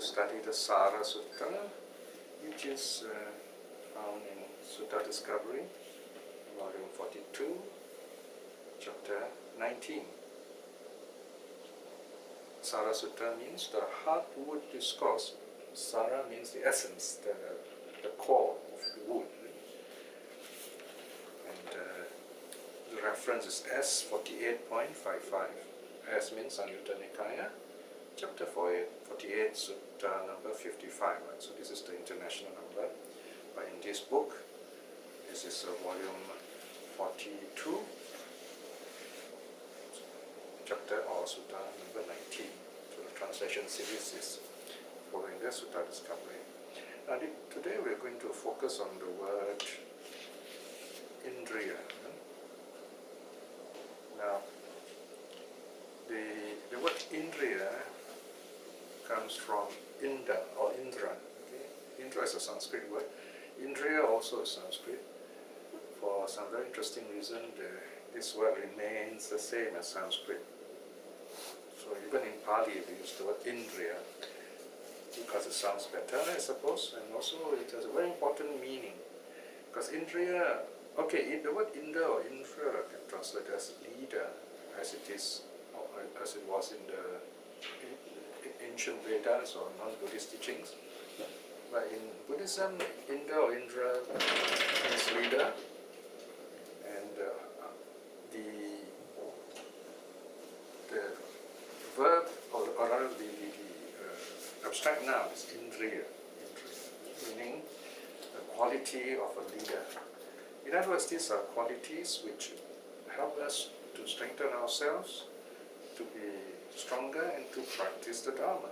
to study the Sara Sutta, which is found in Sutta Discovery, volume 42, chapter 19. Sara Sutta means the hardwood discourse. Sara means the essence, the core of the wood. And the reference is S48.55. S means Samyutta Nikaya, chapter 48, Sutta number 55. Right? So this is the international number. But in this book, this is volume 42, chapter or Sutta number 19. So the translation series is following the Sutta Discovery. Now today we are going to focus on the word Indriya. Now the word Indriya comes from Inda or Indra. Okay? Indra is a Sanskrit word. Indriya also is Sanskrit. For some very interesting reason, this word remains the same as Sanskrit. So even in Pali, we use the word Indriya because it sounds better, I suppose, and also it has a very important meaning. Because Indriya, okay, the word Indra or Indra can translate as leader, as it is, as it was in the ancient Vedas or non-Buddhist teachings. But in Buddhism, Indra or Indra means leader, and the verb or rather the abstract noun is Indriya, meaning the quality of a leader. In other words, these are qualities which help us to strengthen ourselves, to be stronger, and to practice the Dharma.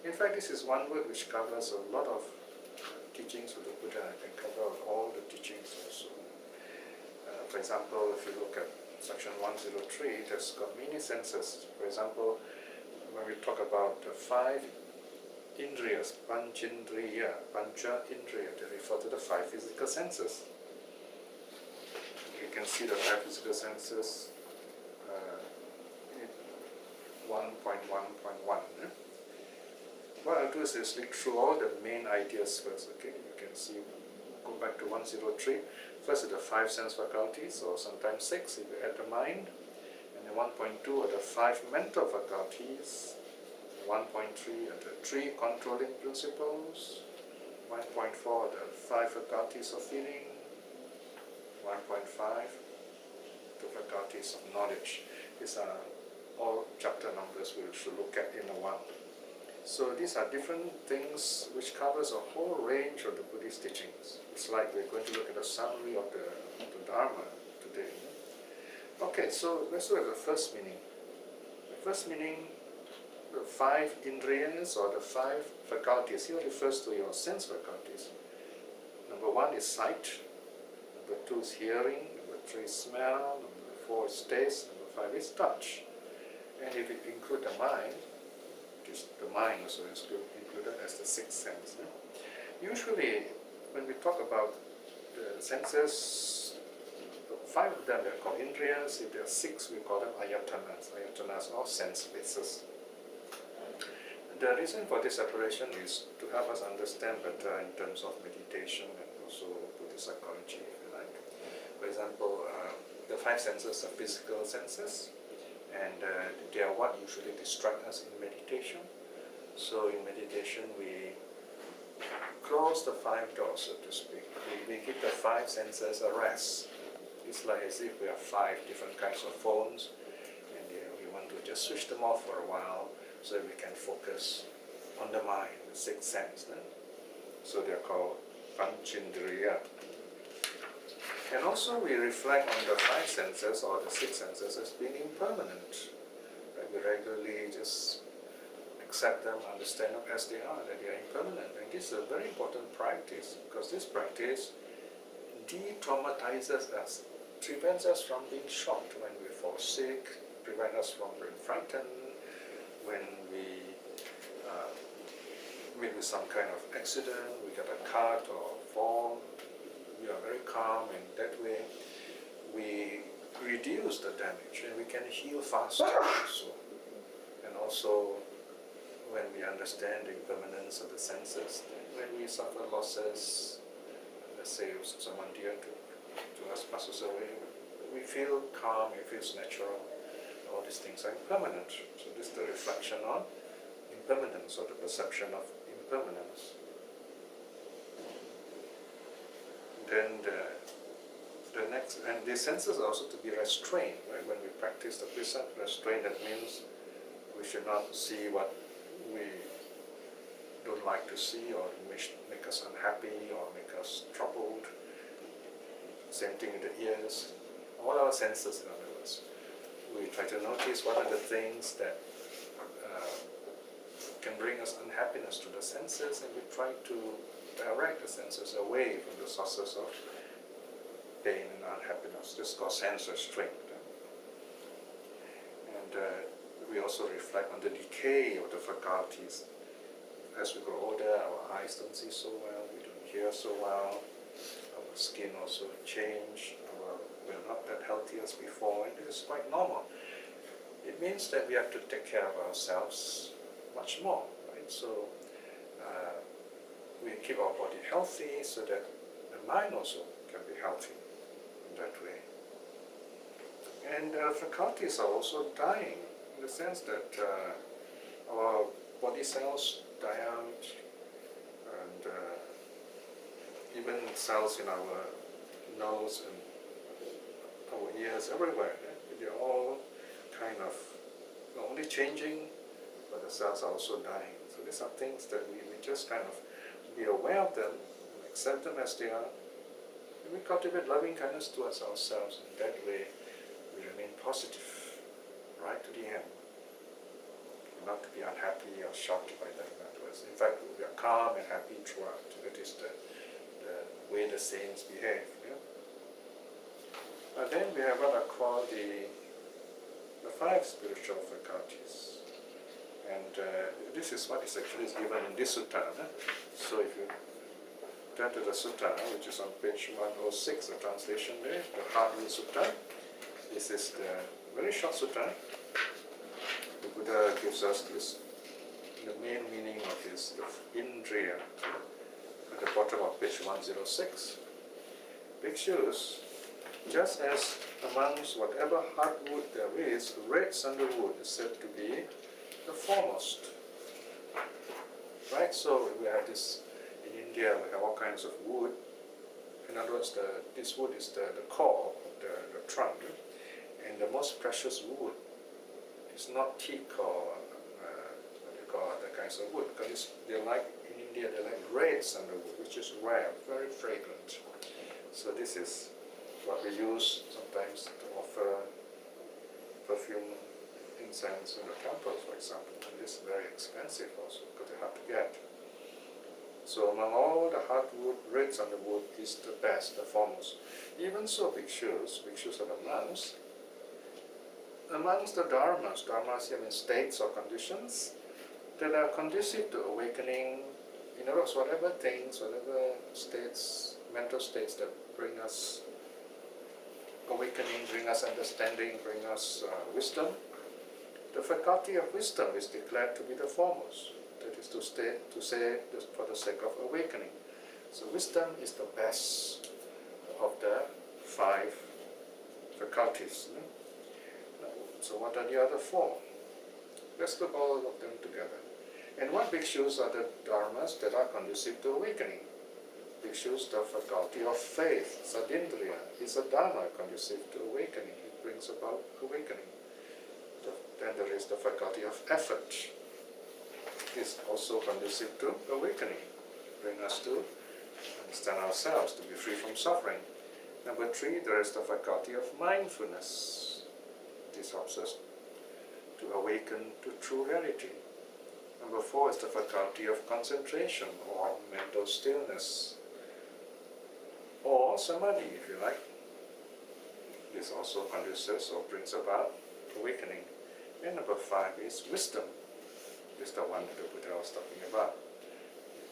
In fact, this is one word which covers a lot of teachings of the Buddha. It can cover all the teachings also. For example, if you look at section 103, it has got many senses. For example, when we talk about the 5 Indriyas, Panchindriya, Pancha Indriya, they refer to the 5 physical senses. You can see the 5 physical senses in 1.1.1. What I'll do is just look through all the main ideas first. Okay, you can see, go back to 103. First is the 5 sense faculties, or sometimes 6 if you add the mind. And then 1.2 are the 5 mental faculties. 1.3 are the 3 controlling principles. 1.4 are the 5 faculties of feeling. 1.5 the faculties of knowledge. These are all chapter numbers we should look at in a while. So these are different things which covers a whole range of the Buddhist teachings. It's like we're going to look at a summary of the Dharma today. Okay, so let's look at the first meaning. The first meaning, the 5 Indriyas or the 5 faculties, here refers to your sense faculties. Number 1 is sight, number 2 is hearing, number 3 is smell, number 4 is taste, number 5 is touch. And if you include the mind, the mind also is included as the 6th sense. Usually, when we talk about the senses, 5 of them are called Indriyas. If there are 6, we call them ayatanas. Ayatanas are sense bases. The reason for this separation is to help us understand better in terms of meditation and also Buddhist psychology, if you like. For example, the 5 senses are physical senses, and they are what usually distract us in meditation. So in meditation we close the 5 doors, so to speak. We give the 5 senses a rest. It's like as if we have 5 different kinds of phones, and we want to just switch them off for a while so that we can focus on the mind, the 6th sense. So they are called Panchindriya. And also we reflect on the 5 senses or the 6 senses as being impermanent. Right? We regularly just accept them, understand them as they are, that they are impermanent. And this is a very important practice, because this practice de-traumatizes us, prevents us from being shocked when we fall sick, prevents us from being frightened, when we meet with some kind of accident, we get a cut or fall. We are very calm, and that way we reduce the damage and we can heal faster also. And also when we understand the impermanence of the senses, when we suffer losses, let's say someone dear to us passes away, we feel calm, it feels natural. All these things are impermanent. So this is the reflection on impermanence, or the perception of impermanence. Then the next, and the senses are also to be restrained, right? When we practice the precept, restraint, that means we should not see what we don't like to see, or make us unhappy, or make us troubled. Same thing with the ears. All our senses, in other words. We try to notice what are the things that can bring us unhappiness to the senses, and we try to direct the senses away from the sources of pain and unhappiness. This is called sense restraint. And we also reflect on the decay of the faculties. As we grow older, our eyes don't see so well, we don't hear so well, our skin also change, we're not that healthy as before, and this is quite normal. It means that we have to take care of ourselves much more, right? So we keep our body healthy so that the mind also can be healthy in that way. And faculties are also dying, in the sense that our body cells die out, and even cells in our nose and our ears, everywhere, they're all kind of not only changing, but the cells are also dying. So these are things that we just kind of be aware of them, accept them as they are, and we cultivate loving kindness towards ourselves. In that way, we remain positive right to the end, not to be unhappy or shocked by them. In other words, in fact, we are calm and happy throughout. That is the way the saints behave. Then we have what I call the 5 spiritual faculties. And this is what is actually given in this sutta. So if you turn to the sutta, which is on page 106, the translation there, the Heart-Root Sutta. This is the very short sutta. The Buddha gives us this, the main meaning of his Indriya, at the bottom of page 106. Bhikshus, just as amongst whatever hardwood there is, red sandalwood is said to be the foremost. Right? So we have this, in India we have all kinds of wood. In other words, this wood is the core of the trunk. And the most precious wood is not teak or what you call other kinds of wood, because they like, in India they like red sandalwood, which is rare, very fragrant. So this is what we use sometimes to offer perfume, incense in the temples, for example. And this is very expensive also, because they're hard to get. So among all the hardwood, red sandalwood is the best, the foremost. Even so, bhikshus are the monks. Amongst the dharmas here means states or conditions that are conducive to awakening. In other words, whatever things, whatever states, mental states that bring us awakening, bring us understanding, bring us wisdom, the faculty of wisdom is declared to be the foremost. That is to say for the sake of awakening. So wisdom is the best of the 5 faculties. So what are the other 4? Let's look all of them together. And what bhikshus are the dharmas that are conducive to awakening? Bhikshus, the faculty of faith, sadindriya, is a dharma conducive to awakening. It brings about awakening. Then there is the faculty of effort. Is also conducive to awakening. Bring us to understand ourselves, to be free from suffering. Number 3, there is the faculty of mindfulness. This helps us to awaken to true reality. Number 4 is the faculty of concentration or mental stillness, or samadhi, if you like. This also conduces or brings about awakening. And number 5 is wisdom. This is the one that the Buddha was talking about.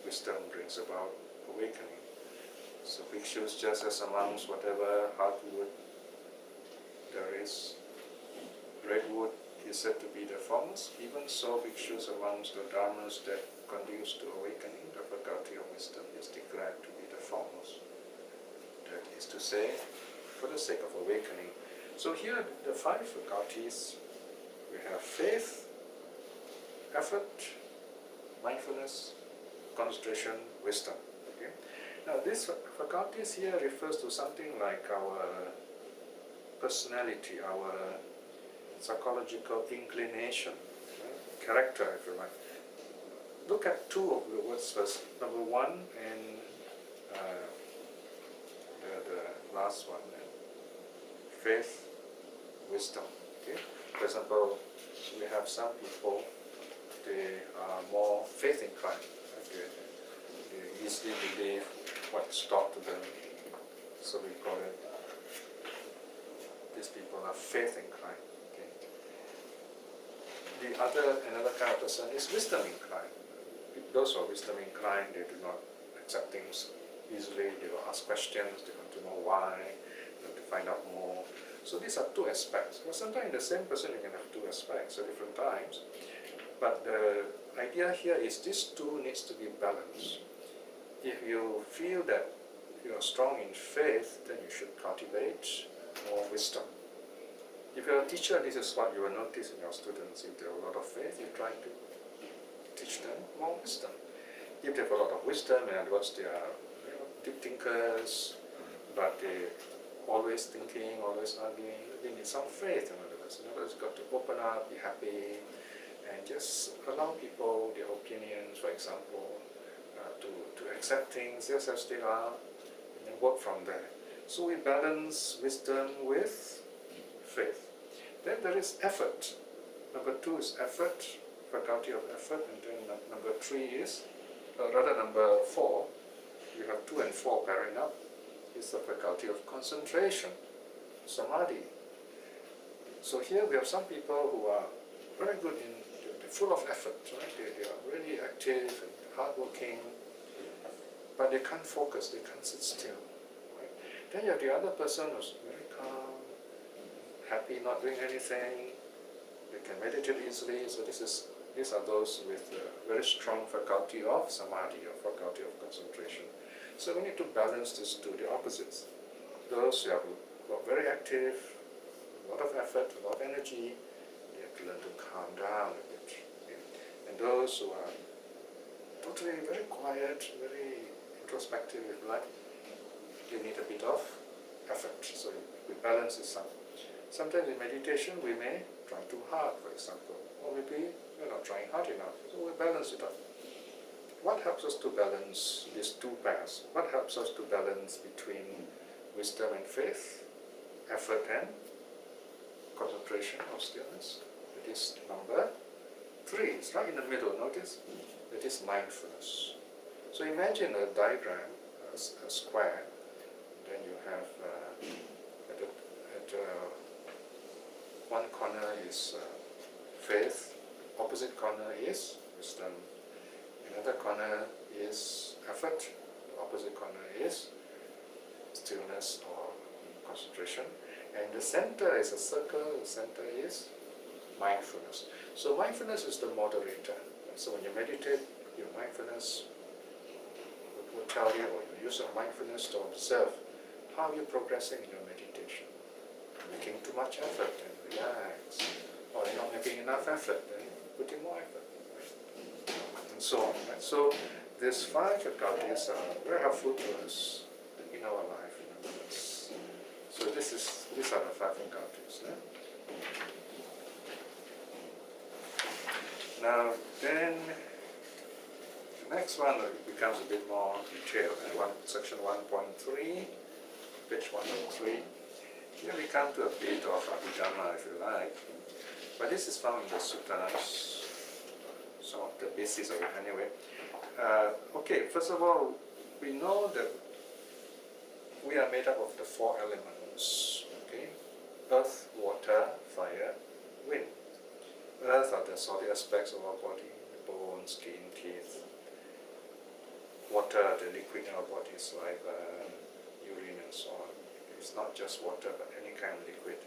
Wisdom brings about awakening. So bhikshus, just as amongst whatever hardwood there is, redwood is said to be the foremost. Even so, bhikshus amongst the dharmas that conduce to awakening, the faculty of wisdom is declared to be the foremost. That is to say, for the sake of awakening. So here, the 5 faculties, we have faith, effort, mindfulness, concentration, wisdom. Okay? Now, these faculties here refers to something like our personality, our psychological inclination, character, if you like. Look at 2 of the words first. Number 1 and the last one. Faith, wisdom. Okay? For example, we have some people, they are more faith inclined. Okay? They easily believe what's taught to them. So we call it, these people are faith inclined. Another kind of person is wisdom inclined. Those who are wisdom inclined, they do not accept things easily, they will ask questions, they want to know why, they want to find out more. So these are 2 aspects. Well, sometimes in the same person you can have 2 aspects at different times. But the idea here is these 2 needs to be balanced. If you feel that you are strong in faith, then you should cultivate more wisdom. If you're a teacher, this is what you will notice in your students. If they have a lot of faith, you try to teach them more wisdom. If they have a lot of wisdom, in other words, they are deep thinkers, but they always thinking, always arguing, they need some faith, in other words. In other words, you've got to open up, be happy, and just allow people their opinions, for example, to accept things just as they are, and then work from there. So we balance wisdom with faith. Then there is effort. Number 2 is effort, faculty of effort, and then number 3 is, number 4, you have 2 and 4 pairing up, is the faculty of concentration, samadhi. So here we have some people who are very good in, they're full of effort, right? They are really active and hardworking, but they can't focus, they can't sit still. Right? Then you have the other person who's very calm, happy, not doing anything, they can meditate easily. So these are those with a very strong faculty of samadhi, or faculty of concentration. So we need to balance these 2, the opposites. Those who are very active, a lot of effort, a lot of energy, they have to learn to calm down a bit. Okay? And those who are totally very quiet, very introspective, if you like, they need a bit of effort. So we balance this out. Sometimes in meditation we may try too hard, for example, or maybe we're not trying hard enough, so we balance it out. What helps us to balance these 2 pairs? What helps us to balance between wisdom and faith, effort and concentration or stillness? It is number 3, it's right in the middle, notice? It is mindfulness. So imagine a diagram, a square, and then you have one corner is faith, opposite corner is wisdom, another corner is effort, the opposite corner is stillness or concentration, and the center is a circle, the center is mindfulness. So mindfulness is the moderator. So when you meditate, your mindfulness will tell you, or you use your mindfulness to observe how you're progressing in your meditation. Making too much effort, and relax. Or you're not making enough effort, then put in more effort. Right? And so on. Right? So these 5 faculties are very helpful to us in our life. So these are the 5 faculties. Now then, the next one becomes a bit more detailed. Section 1.3, page 103. Here we come to a bit of Abhidhamma, if you like, but this is found in the suttas, some of the basis of it anyway. Okay, first of all, we know that we are made up of the 4 elements, okay? Earth, water, fire, wind. Earth are the solid aspects of our body, the bones, skin, teeth. Water are the liquid in our body, saliva, urine and so on. It's not just water, but any kind of liquid.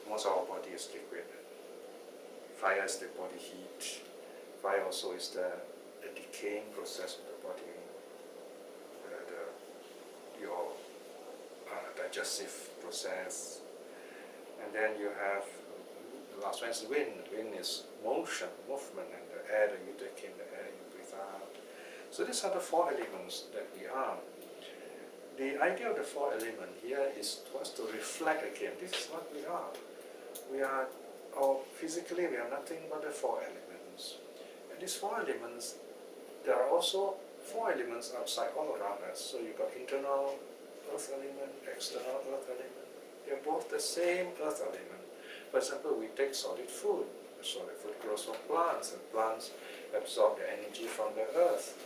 Most of our body is liquid. fire is the body heat. Fire also is the decaying process of the body, your digestive process. And then you have the last one is wind. Wind is motion, movement, and the air that you take in, the air you breathe out. So these are the four elements that we are. The idea of the four elements here is for us to reflect again. This is what we are. We are, physically, we are nothing but the four elements. And these four elements, there are also four elements outside all around us. So you've got internal earth element, external earth element. They are both the same earth element. For example, we take solid food. The solid food grows from plants, and plants absorb the energy from the earth.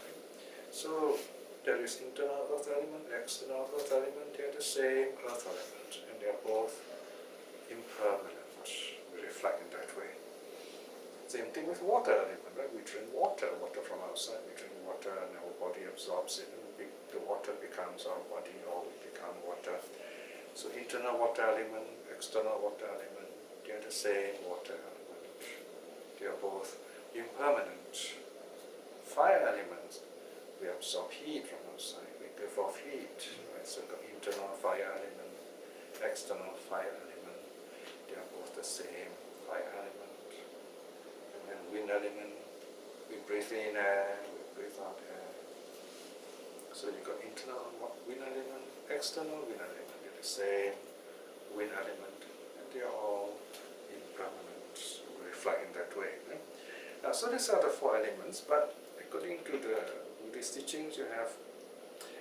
So there is internal earth element, external earth element. They are the same earth element, and they are both impermanent. We reflect in that way. Same thing with water element, right? We drink water from outside. We drink water, and our body absorbs it, and the water becomes our body, or we become water. So internal water element, external water element, they are the same water element. They are both impermanent. Fire elements, we absorb heat from outside, we give off heat, right? So the internal fire element, external fire element, they are both the same fire element. And then wind element, we breathe in air, we breathe out air. So you got internal wind element, external wind element, they're the same wind element, and they are all impermanent. We reflect in that way. Right? So these are the four elements, but according to the Buddhist teachings, you have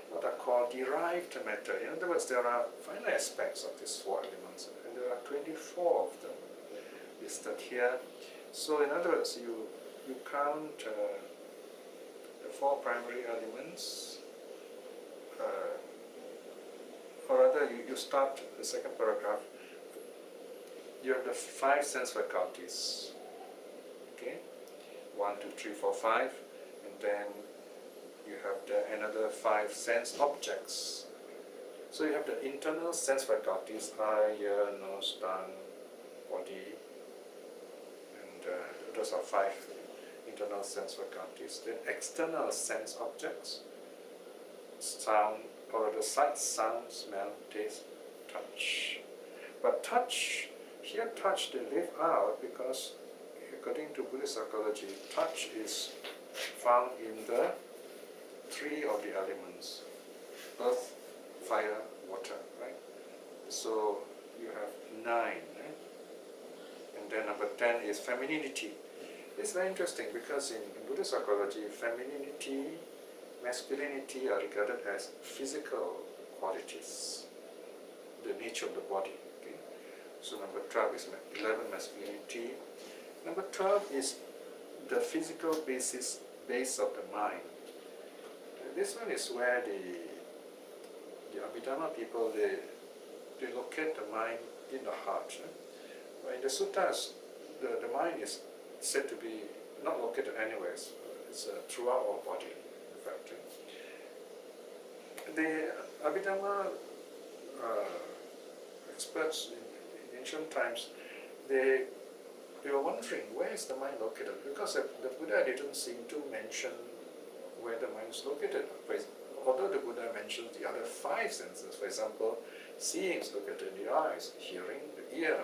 what are called derived matter. In other words, there are final aspects of these four elements, and there are 24 of them listed here. So in other words, you count the four primary elements, or rather you start the second paragraph. You have the five sense faculties, okay? 1, 2, 3, 4, 5, and then you have another 5 sense objects. So you have the internal sense faculties, eye, ear, nose, tongue, body, and those are 5 internal sense faculties. Then external sense objects, sound, or the sight, sound, smell, taste, touch. But touch, here touch they leave out because according to Buddhist psychology, touch is found in the 3 of the elements, earth, fire, water, right? So you have 9, right? And then number 10 is femininity. It's very interesting because in Buddhist psychology, femininity, masculinity are regarded as physical qualities, the nature of the body. Okay? So number 12 is 11, masculinity. Number 12 is the physical base of the mind. This one is where the Abhidhamma people, they locate the mind in the heart. In the suttas, the mind is said to be not located anywhere. It's throughout our body, in fact. The Abhidhamma experts in ancient times, they were wondering where is the mind located, because the Buddha didn't seem to mention where the mind is located. Although the Buddha mentions the other 5 senses, for example, seeing is located in the eyes, hearing the ear,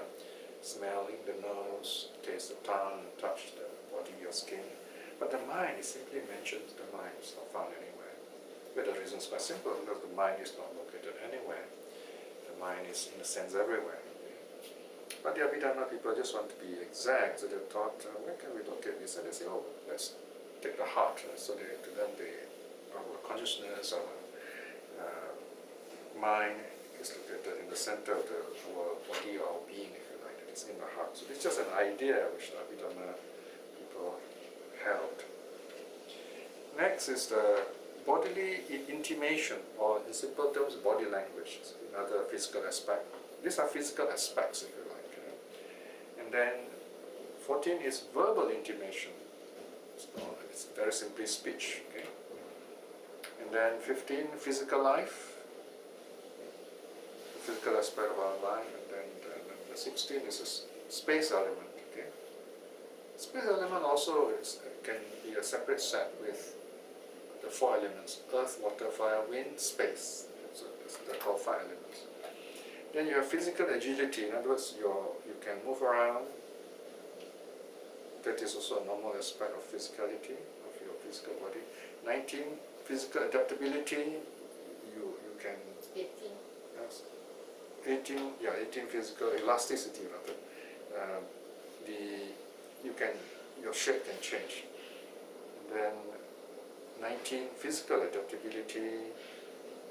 smelling the nose, taste the tongue, touch the body, your skin. But the mind is simply mentioned, the mind is not found anywhere. But the reason is quite simple, because the mind is not located anywhere. The mind is in a sense everywhere. But the Abhidhamma people just want to be exact, so they thought, where can we locate this? And they say, oh, let's take the heart. So to them, our consciousness, our mind is located in the center of our body, our being, if you like. It's in the heart. So it's just an idea which the Abhidhamma people held. Next is the bodily intimation, or in simple terms, body language, another physical aspect. These are physical aspects, if you like. And then 14 is verbal intimation. It's very simply speech. Okay? And then 15, physical life, the physical aspect of our life. And then number 16 is a space element. Okay? Space element also can be a separate set with the 4 elements: earth, water, fire, wind, space. So they're called 5 elements. Then you have physical agility. In other words, you can move around. That is also a normal aspect of physicality, of your physical body. 19, physical adaptability. You can... 18. Yes. 18 physical elasticity rather. Your shape can change. And then 19, physical adaptability.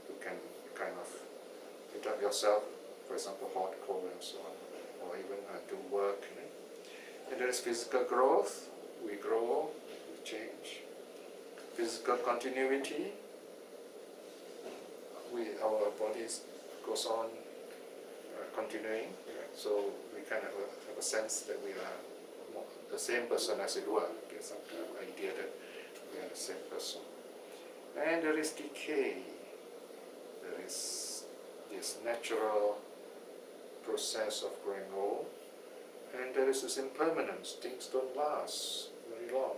You can kind of adapt yourself, for example, hot, cold, and so on, or even do work. And there is physical growth. We grow, we change. Physical continuity. Our bodies goes on continuing, so we kind of have a sense that we are the same person, as it were. Get some kind of idea that we are the same person. And there is decay. There is this natural process of growing old, and there is this impermanence. Things don't last very long.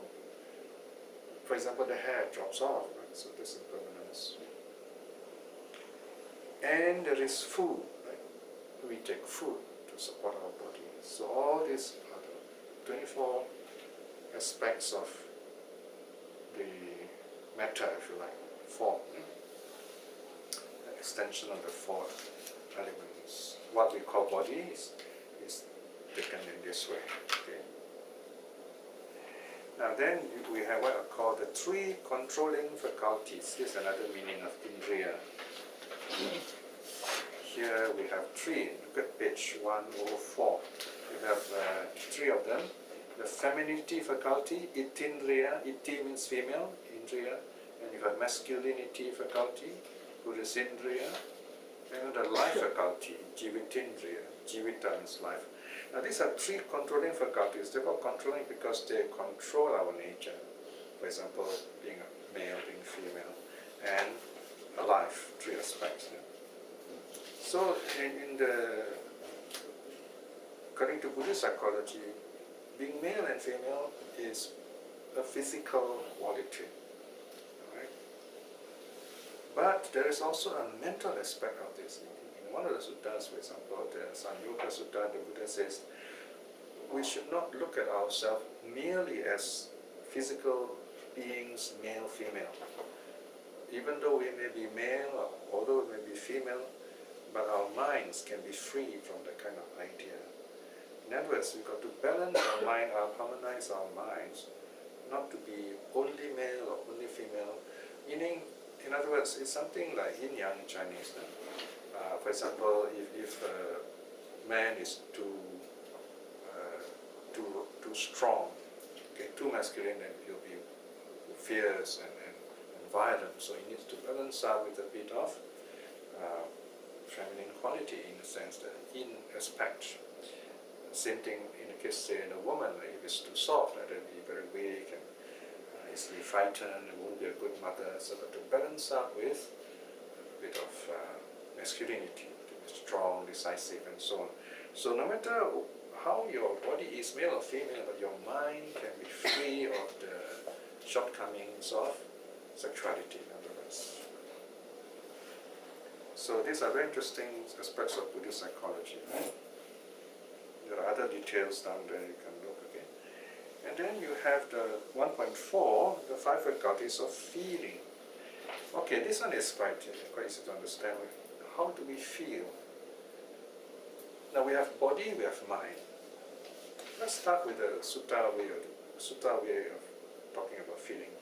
For example, the hair drops off, right? So there's impermanence. And there is food, right? We take food to support our body. So all these are the 24 aspects of the matter, if you like, form. An extension of the 4 elements. What we call body is taken in this way. Okay? Now then we have what are called the 3 controlling faculties. This is another meaning of Indriya. Here we have 3. Look at page 104. We have 3 of them. The femininity faculty, itindriya. Iti means female, indriya. And you have masculinity faculty, purusindriya. And the life faculty, jivitindriya. Jivita means life. Now these are 3 controlling faculties. They're called controlling because they control our nature. For example, being a male, being female, and a life, 3 aspects. Yeah? So according to Buddhist psychology, being male and female is a physical quality. Right? But there is also a mental aspect of this. In one of the suttas, for example, the Samyoga Sutta, the Buddha says, we should not look at ourselves merely as physical beings, male, female. Even though we may be male, although we may be female, but our minds can be free from that kind of idea. In other words, we've got to balance our mind, harmonize our minds, not to be only male or only female. Meaning, in other words, it's something like yin-yang in Chinese. No? For example, if a man is too strong, okay, too masculine, then he'll be fierce and violent. So he needs to balance out with a bit of feminine quality, in the sense that yin aspect. Same thing in the case, say, in a woman, like if it's too soft, then they'll be very weak and easily frightened, and won't be a good mother. So that to balance out with a bit of masculinity, to be strong, decisive, and so on. So no matter how your body is, male or female, but your mind can be free of the shortcomings of sexuality, in other words. So these are very interesting aspects of Buddhist psychology. Right? There are other details down there you can look, okay? And then you have the 1.4, the 5 faculties of feeling. Okay, this one is quite easy to understand. How do we feel? Now we have body, we have mind. Let's start with the sutta way of talking about feeling.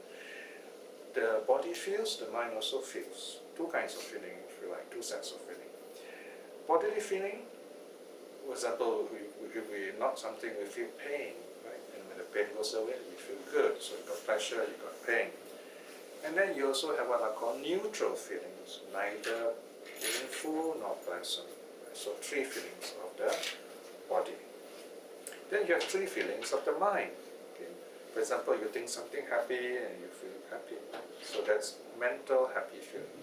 The body feels, the mind also feels. 2 kinds of feeling, if you like, 2 sets of feeling. Bodily feeling, for example, if we knock something, we feel pain, right? And when the pain goes away, we feel good. So you got pleasure, you got pain. And then you also have what are called neutral feelings, neither painful nor pleasant. So 3 feelings of the body. Then you have 3 feelings of the mind. Okay? For example, you think something happy and you feel happy. So that's mental happy feeling.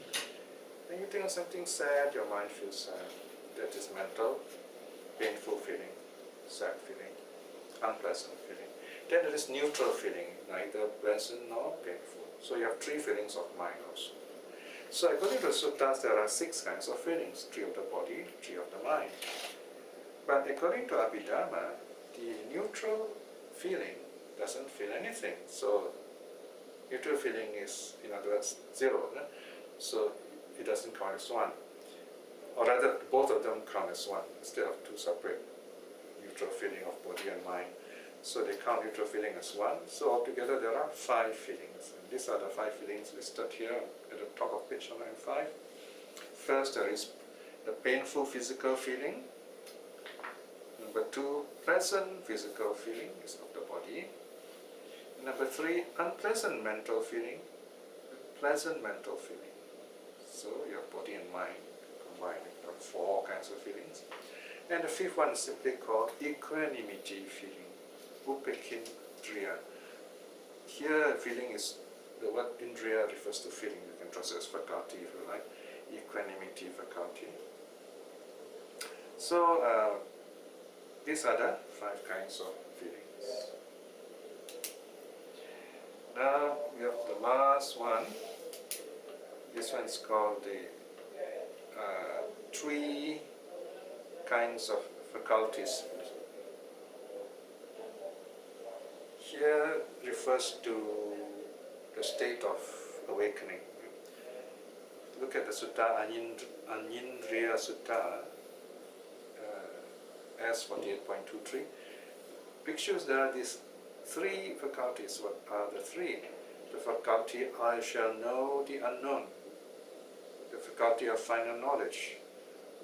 Then you think of something sad, your mind feels sad. That is mental painful feeling, sad feeling, unpleasant feeling. Then there is neutral feeling, neither pleasant nor painful. So you have 3 feelings of mind also. So according to the suttas, there are 6 kinds of feelings, 3 of the body, 3 of the mind. But according to Abhidharma, the neutral feeling doesn't feel anything. So neutral feeling is, in other words, 0. So it doesn't count as 1. Or rather, both of them count as 1 instead of 2 separate neutral feeling of body and mind. So they count neutral feeling as 1. So altogether there are 5 feelings. And these are the 5 feelings listed here at the top of page 105. First, there is the painful physical feeling. Number 2, pleasant physical feeling is of the body. Number 3, unpleasant mental feeling, pleasant mental feeling. So your body and mind combined, there are 4 kinds of feelings. And the 5th one is simply called equanimity feeling, Indriya. Here feeling is, the word Indriya refers to feeling, you can translate as faculty if you like, equanimity faculty. So these are the 5 kinds of feelings. Now we have the last one. This one is called the 3 kinds of faculties. Here refers to the state of awakening. Look at the Sutta, Indriya Sutta, S48.23. Pictures there are these 3 faculties. What are the 3? The faculty I shall know the unknown, the faculty of final knowledge,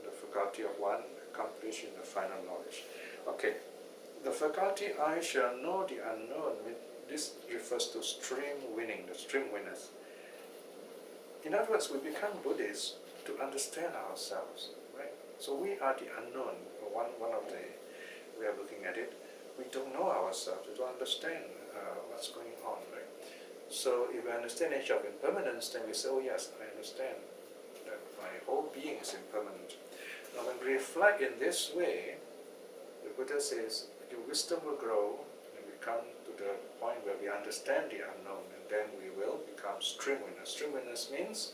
the faculty of one accomplished in the final knowledge. Okay, the faculty I shall know the unknown, this refers to stream winning, the stream winners. In other words, we become Buddhists to understand ourselves, right? So we are the unknown. One of the way of looking at it, we don't know ourselves, we don't understand what's going on, right? So if we understand the nature of impermanence, then we say, oh yes, I understand that my whole being is impermanent. Now when we reflect in this way, the Buddha says, your wisdom will grow, and we come to the point where we understand the unknown, and then we will become stream winners. Stream winners means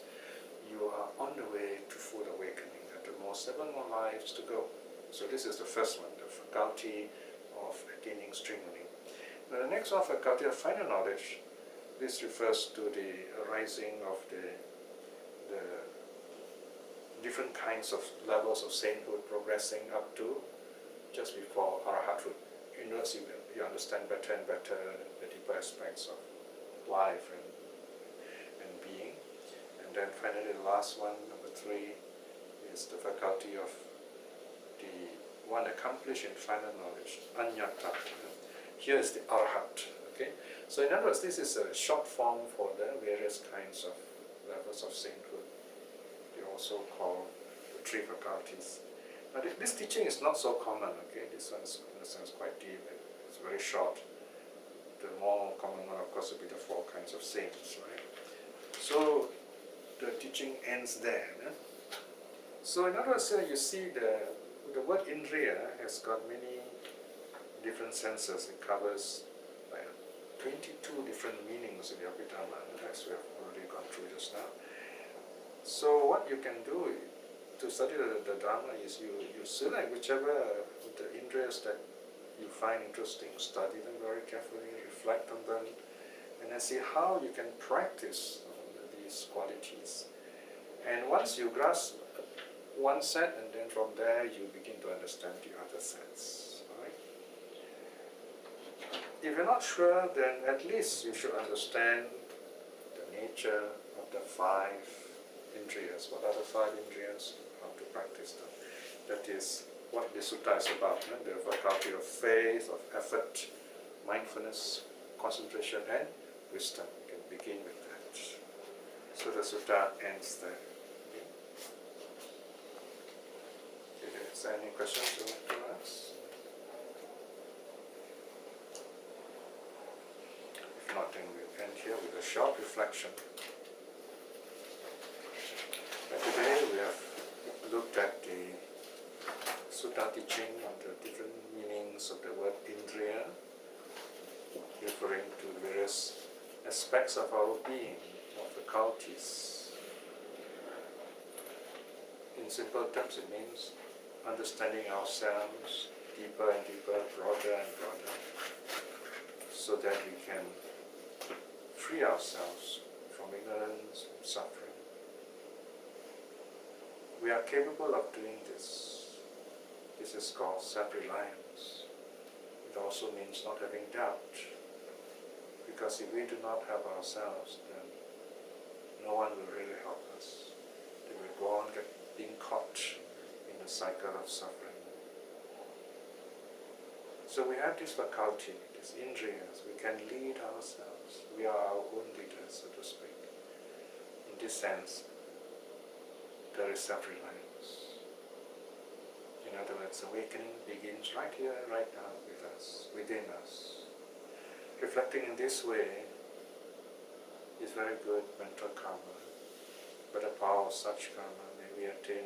you are on the way to full awakening, and the more 7 more lives to go. So this is the first one, the faculty of attaining stream winning. Now the next one, faculty of final knowledge. This refers to the arising of the different kinds of levels of sainthood, progressing up to just before arahathood. In other words, you understand better and better the deeper aspects of life and being. And then finally the last one, number 3, is the faculty of the one accomplished in final knowledge, anyata. Here is the arahat. Okay? So in other words, this is a short form for the various kinds of levels of sainthood. They also call the 3 faculties. Now this teaching is not so common, okay? This one is in a sense quite deep and it's very short. The more common one, of course, would be the 4 kinds of saints, right? So the teaching ends there. So in other words, you see the word Indriya has got many different senses. It covers like 22 different meanings in the Abhidharma, as we have already gone through just now. So what you can do to study the Dharma is you select whichever the Indriyas that you find interesting, study them very carefully, reflect on them, and then see how you can practice these qualities. And once you grasp one set, and then from there you begin to understand the other sets. Right? If you're not sure, then at least you should understand the nature of the 5 Indriyas. What are the 5 Indriyas? How to practice them. That is what the sutta is about. The faculty of faith, of effort, mindfulness, concentration, and wisdom. You can begin with that. So the sutta ends there. Is there any questions you want to ask? If not, then we'll end here with a short reflection. Today we have looked at the sutta teaching on the different meanings of the word Indriya, referring to various aspects of our being, or faculties. In simple terms, it means understanding ourselves deeper and deeper, broader and broader, so that we can free ourselves from ignorance and suffering. We are capable of doing this. This is called self-reliance. It also means not having doubt, because if we do not help ourselves, then no one will really help us. Then we go on being caught in the cycle of suffering. So we have this faculty, these Indriyas. We can lead ourselves. We are our own leaders, so to speak. In this sense, there is self-reliance. In other words, awakening begins right here, right now with us, within us. Reflecting in this way is very good mental karma. By the power of such karma, may we attain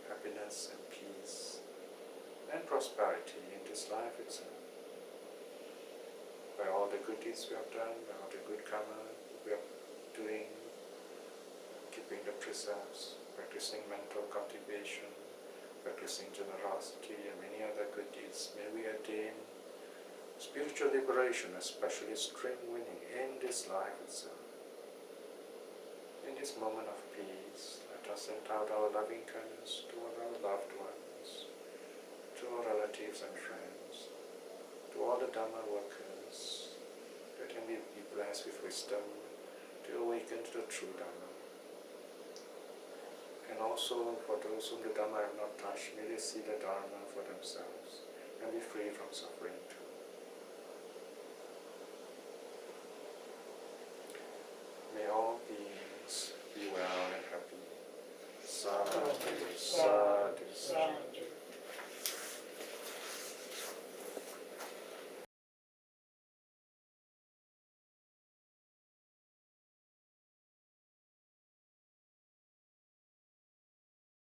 happiness and peace and prosperity in this life itself. By all the good deeds we have done, by all the good karma we are doing, keeping the precepts, practicing mental cultivation, practicing generosity and many other good deeds, may we attain spiritual liberation, especially strength winning in this life itself. In this moment of peace, let us send out our loving kindness to all our loved ones, to our relatives and friends, to all the Dhamma workers, that can be blessed with wisdom to awaken to the true Dhamma. And also for those whom the Dhamma have not touched, may they see the Dharma for themselves and be free from suffering too. May all beings be well and happy. Sadhu, sadhu.